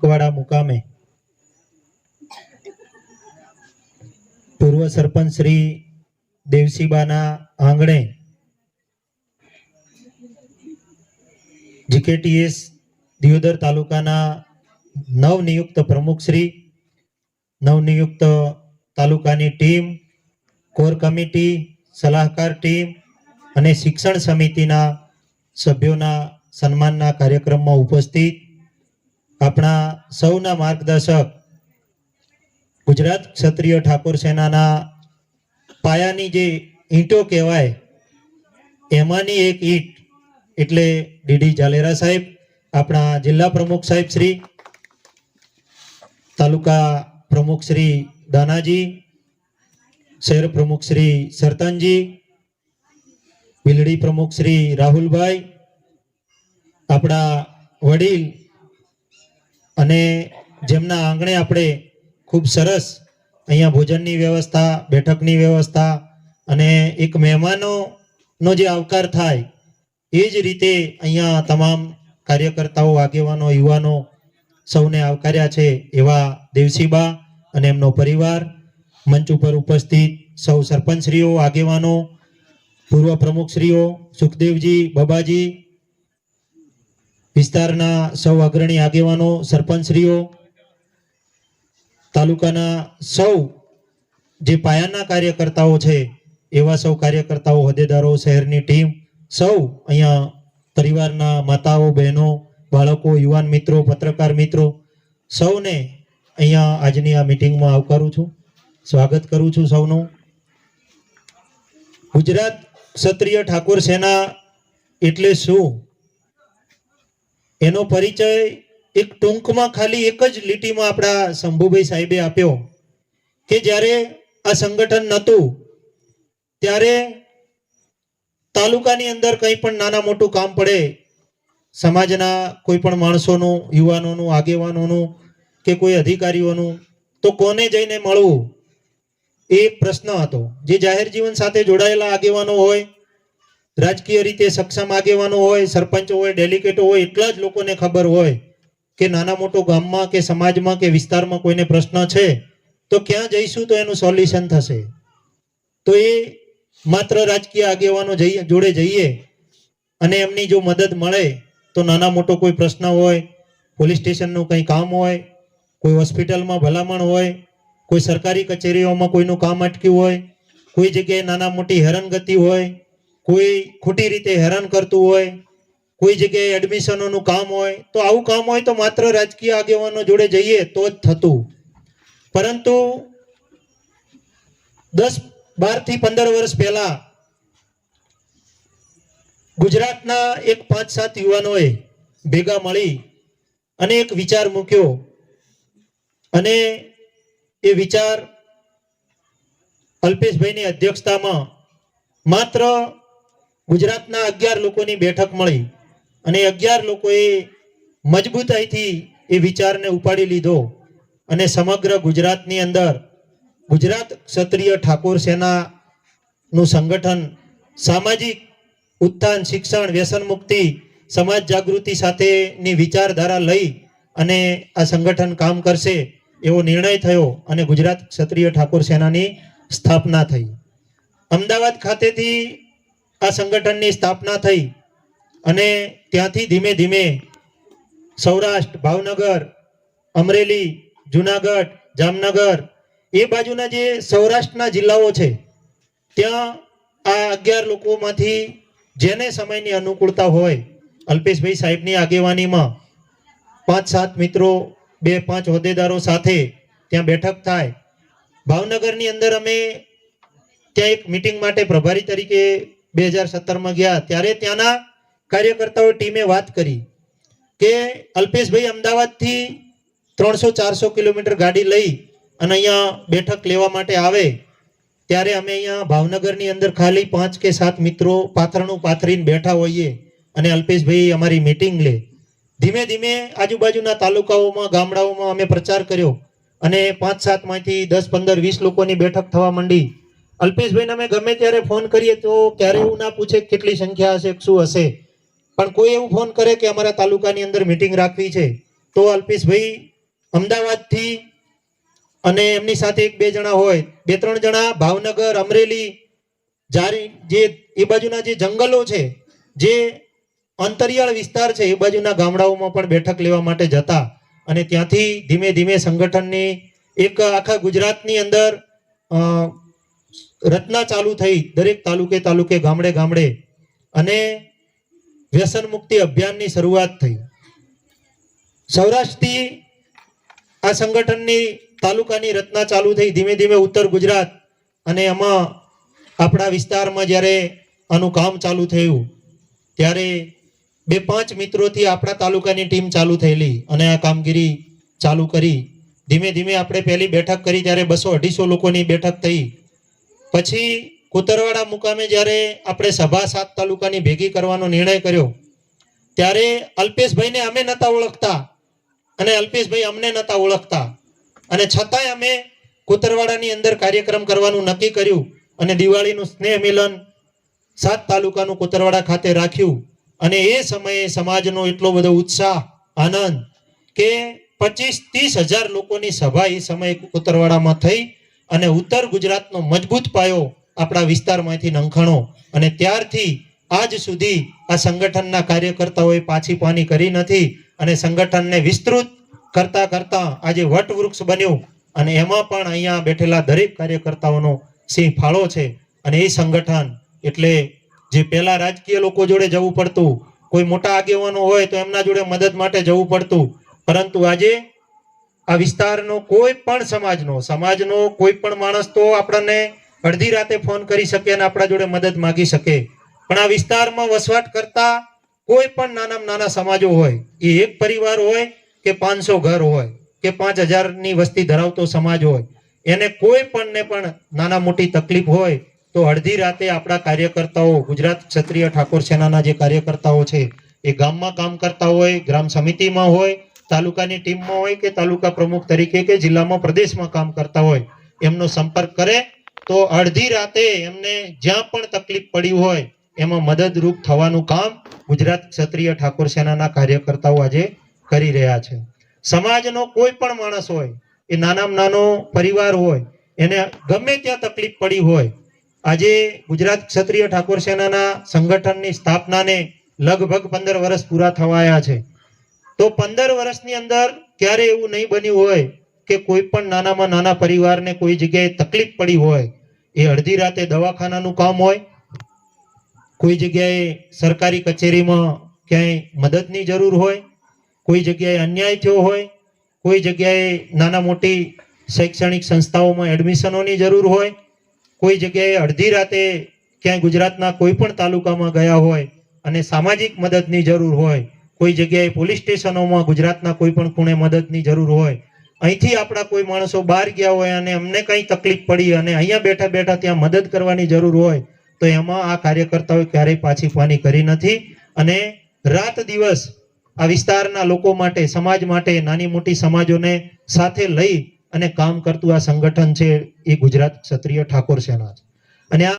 વાડા મુકામે પૂર્વ સરપંચ શ્રી દેવસીબાના આંગણે જીકેટીએસ દિયોદર તાલુકાના નવનિયુક્ત પ્રમુખ શ્રી, નવનિયુક્ત તાલુકાની ટીમ, કોર કમિટી, સલાહકાર ટીમ અને શિક્ષણ સમિતિના સભ્યોના સન્માનના કાર્યક્રમમાં ઉપસ્થિત આપણા સૌના માર્ગદર્શક ગુજરાત ક્ષત્રિય ઠાકોર સેનાના પાયાની જે ઈંટો કહેવાય એમાંની એક ઈંટ એટલે ડીડી જાલેરા સાહેબ, આપણા જિલ્લા પ્રમુખ સાહેબ શ્રી, તાલુકા પ્રમુખ શ્રી દાનાજી, શહેર પ્રમુખ શ્રી સરતનજી, બિલડી પ્રમુખ શ્રી રાહુલભાઈ, આપણા વડીલ અને જેમના આંગણે આપણે ખૂબ સરસ અહીંયા ભોજનની વ્યવસ્થા, બેઠકની વ્યવસ્થા અને એક મહેમાનોનો જે આવકાર થાય એ જ રીતે અહીંયા તમામ કાર્યકર્તાઓ, આગેવાનો, યુવાનો સૌને આવકાર્યા છે એવા દેવસીબા અને એમનો પરિવાર, મંચ ઉપર ઉપસ્થિત સૌ સરપંચશ્રીઓ, આગેવાનો, પૂર્વ પ્રમુખશ્રીઓ, સુખદેવજી, બાબાજી, વિસ્તારના સૌ અગ્રણી આગેવાનો, સરપંચશ્રીઓ, તાલુકાના સૌ જે પાયાના કાર્યકર્તાઓ છે એવા સૌ કાર્યકર્તાઓ, હોદ્દેદારો, શહેરની ટીમ, સૌ અહીંયા પરિવારના માતાઓ, બહેનો, બાળકો, યુવાન મિત્રો, પત્રકાર મિત્રો સૌને અહીંયા આજની આ મિટિંગમાં આવકારું છું, સ્વાગત કરું છું સૌનું. ગુજરાત ક્ષત્રિય ઠાકોર સેના એટલે શું એનો પરિચય એક ટૂંકમાં ખાલી એક જ લીટીમાં આપણા શંભુભાઈ સાહેબે આપ્યો કે જ્યારે આ સંગઠન નહોતું ત્યારે તાલુકાની અંદર કંઈ પણ નાના મોટું કામ પડે, સમાજના કોઈ પણ માણસોનું, યુવાનોનું, આગેવાનોનું કે કોઈ અધિકારીઓનું, તો કોને જઈને મળવું એ એક પ્રશ્ન હતો. જે જાહેર જીવન સાથે જોડાયેલા આગેવાનો હોય, રાજકીય રીતે સક્ષમ આગેવાનો હોય, સરપંચો હોય, ડેલિગેટો હોય, એટલા જ લોકોને ખબર હોય કે નાના મોટો ગામમાં કે સમાજમાં કે વિસ્તારમાં કોઈને પ્રશ્ન છે તો ક્યાં જઈશું તો એનું સોલ્યુશન થશે. તો એ માત્ર રાજકીય આગેવાનો જોડે જઈએ અને એમની જો મદદ મળે તો નાના મોટો કોઈ પ્રશ્ન હોય, પોલીસ સ્ટેશનનું કંઈ કામ હોય, કોઈ હોસ્પિટલમાં ભલામણ હોય, કોઈ સરકારી કચેરીઓમાં કોઈનું કામ અટક્યું હોય, કોઈ જગ્યાએ નાના મોટી હેરાનગતિ હોય, કોઈ ખોટી રીતે હેરાન કરતું હોય, કોઈ જગ્યાએ એડમિશનોનું કામ હોય, તો આવું કામ હોય તો માત્ર રાજકીય આગેવાનો જોડે જઈએ તો જ થતું. પરંતુ 10, 12 થી 15 વર્ષ પહેલા ગુજરાતના એક 5-7 યુવાનોએ ભેગા મળી અને એક વિચાર મૂક્યો અને એ વિચાર અલ્પેશભાઈની અધ્યક્ષતામાં માત્ર ગુજરાતના 11 લોકોની બેઠક મળી અને 11 લોકોએ મજબૂતાઈથી એ વિચારને ઉપાડી લીધો અને સમગ્ર ગુજરાતની અંદર ગુજરાત ક્ષત્રિય ઠાકોર સેનાનું સંગઠન સામાજિક ઉત્થાન, શિક્ષણ, વ્યસન મુક્તિ, સમાજ જાગૃતિ સાથેની વિચારધારા લઈ અને આ સંગઠન કામ કરશે એવો નિર્ણય થયો અને ગુજરાત ક્ષત્રિય ઠાકોર સેનાની સ્થાપના થઈ. અમદાવાદ ખાતેથી આ સંગઠનની સ્થાપના થઈ અને ત્યાંથી ધીમે ધીમે સૌરાષ્ટ્ર, ભાવનગર, અમરેલી, જુનાગઢ, જામનગર એ બાજુના જે સૌરાષ્ટ્રના જિલ્લાઓ છે ત્યાં આ 11 લોકોમાંથી જેને સમયની અનુકૂળતા હોય અલ્પેશભાઈ સાહેબની આગેવાનીમાં 5-7 મિત્રો, 2-5 હોદ્દેદારો સાથે ત્યાં બેઠક થાય. ભાવનગરની અંદર અમે ત્યાં એક મિટિંગ માટે પ્રભારી તરીકે 2017માં ગયા ત્યારે ત્યાંના કાર્યકર્તાઓ ટીમે વાત કરી કે અલ્પેશભાઈ અમદાવાદથી 300-400 કિલોમીટર ગાડી લઈ અને અહીંયા બેઠક લેવા માટે આવે ત્યારે અમે અહીંયા ભાવનગરની અંદર ખાલી 5 કે 7 મિત્રો પાથરણું પાથરીને બેઠા હોઈએ અને અલ્પેશભાઈ અમારી મિટિંગ લે. ધીમે ધીમે આજુબાજુના તાલુકાઓમાં, ગામડાઓમાં અમે પ્રચાર કર્યો અને 5-7 માંથી 10, 15, 20 લોકોની બેઠક થવા માંડી. અલ્પેશભાઈને અમે ગમે ત્યારે ફોન કરીએ તો ક્યારે એવું ના પૂછે કેટલી સંખ્યા હશે, શું હશે, પણ કોઈ એવું ફોન કરે કે અમારા તાલુકાની અંદર મિટિંગ રાખવી છે તો અલ્પેશભાઈ અમદાવાદથી અને એમની સાથે એક બે જણા હોય, બે ત્રણ જણા ભાવનગર, અમરેલી, જારી જે એ બાજુના જે જંગલો છે, જે અંતરિયાળ વિસ્તાર છે, એ બાજુના ગામડાઓમાં પણ બેઠક લેવા માટે જતા અને ત્યાંથી ધીમે ધીમે સંગઠનની એક આખા ગુજરાતની અંદર રચના ચાલુ થઈ, દરેક તાલુકે તાલુકે, ગામડે ગામડે, અને વ્યસન મુક્તિ અભિયાનની શરૂઆત થઈ. સૌરાષ્ટ્રથી આ સંગઠનની તાલુકાની રચના ચાલુ થઈ, ધીમે ધીમે ઉત્તર ગુજરાત, અને એમાં આપણા વિસ્તારમાં જ્યારે આનું કામ ચાલુ થયું ત્યારે 2-5 મિત્રોથી આપણા તાલુકાની ટીમ ચાલુ થયેલી અને આ કામગીરી ચાલુ કરી. ધીમે ધીમે આપણે પહેલી બેઠક કરી ત્યારે 200-250 લોકોની બેઠક થઈ. પછી કુતરવાડા મુકામે જ્યારે આપણે સભા 7 તાલુકાની ભેગી કરવાનો નિર્ણય કર્યો ત્યારે અલ્પેશભાઈને અમે નતા ઓળખતા અને અલ્પેશભાઈ અમને નતા ઓળખતા, અને છતાંય અમે કુતરવાડાની અંદર કાર્યક્રમ કરવાનું નક્કી કર્યું અને દિવાળીનું સ્નેહ મિલન 7 તાલુકાનું કુતરવાડા ખાતે રાખ્યું. અને એ સમયે સમાજનો એટલો બધો ઉત્સાહ, આનંદ કે 25-30 હજાર લોકોની સભા એ સમયે કુતરવાડામાં થઈ અને ઉત્તર ગુજરાતનો મજબૂત પાયો આપણા વિસ્તારમાંથી નંખાણો. અને ત્યારથી આજ સુધી આ સંગઠનના કાર્યકર્તાઓએ પાછી પાની કરી નથી અને સંગઠનને વિસ્તૃત કરતા કરતા આજે વટવૃક્ષ બન્યું અને એમાં પણ અહીંયા બેઠેલા દરેક કાર્યકર્તાઓનો સિંહ ફાળો છે. અને એ સંગઠન એટલે જે પહેલા રાજકીય લોકો જોડે જવું પડતું, કોઈ મોટા આગેવાનો હોય તો એમના જોડે મદદ માટે જવું પડતું, પરંતુ આજે આ વિસ્તારનો કોઈ પણ સમાજનો કોઈ પણ માણસ તો આપણને અડધી રાતે ફોન કરી શકે અને આપણા જોડે મદદ માંગી શકે, પણ આ વિસ્તારમાં વસવાટ કરતા કોઈ પણ નાનામાં નાના સમાજો હોય, એ એક પરિવાર હોય કે 500 ઘર હોય કે 5000 ની વસ્તી ધરાવતો સમાજ હોય, એને કોઈ પણને પણ નાના મોટી તકલીફ હોય તો અડધી રાતે આપણા કાર્યકર્તાઓ, ગુજરાત ક્ષત્રિય ઠાકોર સેનાના જે કાર્યકર્તાઓ છે એ ગામમાં કામ કરતા હોય, ગ્રામ સમિતિમાં હોય, તાલુકાની ટીમમાં હોય કે તાલુકા પ્રમુખ તરીકે કે જિલ્લામાં પ્રદેશમાં કામ કરતા હોય, એમનો સંપર્ક કરે તો અડધી રાતે એમને જ્યાં પણ તકલીફ પડી હોય એમાં મદદરૂપ થવાનું કામ ગુજરાત ક્ષત્રિય ઠાકોર સેનાના કાર્યકર્તાઓ આજે કરી રહ્યા છે. સમાજનો કોઈ પણ માણસ હોય, એ નાનામાં નાનો પરિવાર હોય, એને ગમે ત્યાં તકલીફ પડી હોય, આજે ગુજરાત ક્ષત્રિય ઠાકોર સેનાના સંગઠનની સ્થાપનાને લગભગ 15 વર્ષ પૂરા થવાયા છે. તો 15 વર્ષની અંદર ક્યારે એવું નહીં બન્યું હોય કે કોઈ પણ નાનામાં નાના પરિવારને કોઈ જગ્યાએ તકલીફ પડી હોય, એ અડધી રાતે દવાખાનાનું કામ હોય, કોઈ જગ્યાએ સરકારી કચેરીમાં ક્યાંય મદદની જરૂર હોય, કોઈ જગ્યાએ અન્યાય થયો હોય, કોઈ જગ્યાએ નાના મોટી શૈક્ષણિક સંસ્થાઓમાં એડમિશનોની જરૂર હોય, કોઈ જગ્યાએ અડધી રાતે ક્યાંય ગુજરાતના કોઈ પણ તાલુકામાં ગયા હોય અને સામાજિક મદદની જરૂર હોય, કોઈ જગ્યાએ પોલીસ સ્ટેશનોમાં ગુજરાતના કોઈ પણ ખૂણે મદદની જરૂર હોય, અહીંથી આપણા કોઈ માણસો બહાર ગયા હોય અને અમને કંઈ તકલીફ પડી અને અહીંયા બેઠા બેઠા ત્યાં મદદ કરવાની જરૂર હોય, તો એમાં આ કાર્યકર્તાઓએ ક્યારેય પાછી પાની કરી નથી. અને રાત દિવસ આ વિસ્તારના લોકો માટે, સમાજ માટે, નાની મોટી સમાજોને સાથે લઈ અને કામ કરતું આ સંગઠન છે એ ગુજરાત ક્ષત્રિય ઠાકોર સેના છે. અને આ